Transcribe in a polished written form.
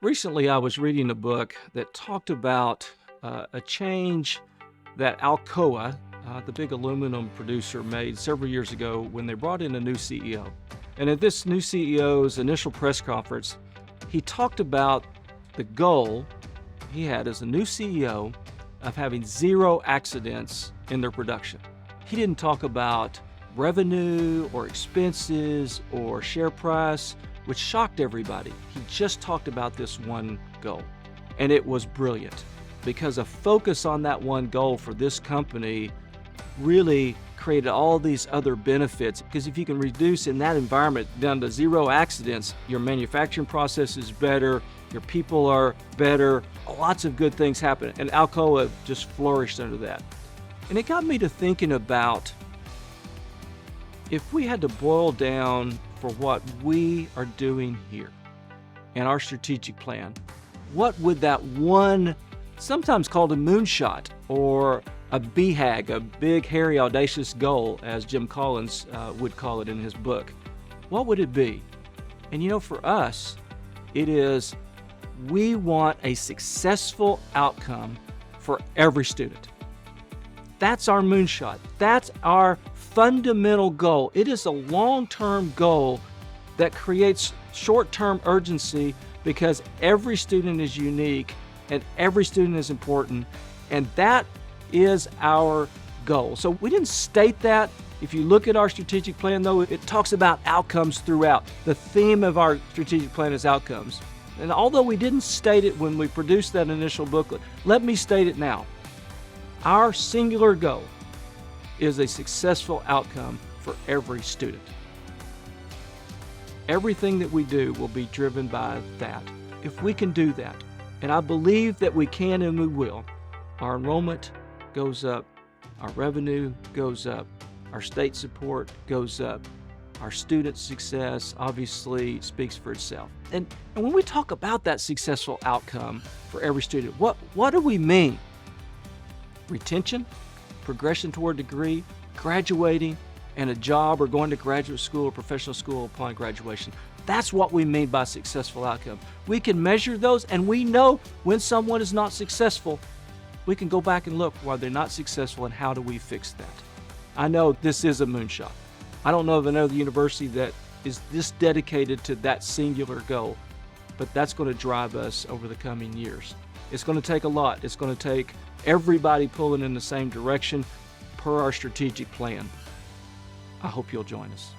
Recently, I was reading a book that talked about a change that Alcoa, the big aluminum producer, made several years ago when they brought in a new CEO. And at this new CEO's initial press conference, he talked about the goal he had as a new CEO of having zero accidents in their production. He didn't talk about revenue or expenses or share price, which shocked everybody. He just talked about this one goal. And it was brilliant because a focus on that one goal for this company really created all these other benefits. Because if you can reduce in that environment down to zero accidents, your manufacturing process is better, your people are better, lots of good things happen. And Alcoa just flourished under that. And it got me to thinking about if we had to boil down for what we are doing here in our strategic plan, what would that one, sometimes called a moonshot or a BHAG, a big, hairy, audacious goal, as Jim Collins would call it in his book, what would it be? And you know, for us, it is we want a successful outcome for every student. That's our moonshot. That's our fundamental goal. It is a long-term goal that creates short-term urgency because every student is unique and every student is important, and that is our goal. So we didn't state that. If you look at our strategic plan, though, it talks about outcomes throughout. The theme of our strategic plan is outcomes. And although we didn't state it when we produced that initial booklet, let me state it now. Our singular goal is a successful outcome for every student. Everything that we do will be driven by that. If we can do that, and I believe that we can and we will, our enrollment goes up, our revenue goes up, our state support goes up, our student success obviously speaks for itself. And when we talk about that successful outcome for every student, what do we mean? Retention, progression toward degree, graduating, and a job or going to graduate school or professional school upon graduation. That's what we mean by successful outcome. We can measure those, and we know when someone is not successful. We can go back and look why they're not successful and how do we fix that. I know this is a moonshot. I don't know of another university that is this dedicated to that singular goal, but that's going to drive us over the coming years. It's going to take a lot. It's going to take everybody pulling in the same direction per our strategic plan. I hope you'll join us.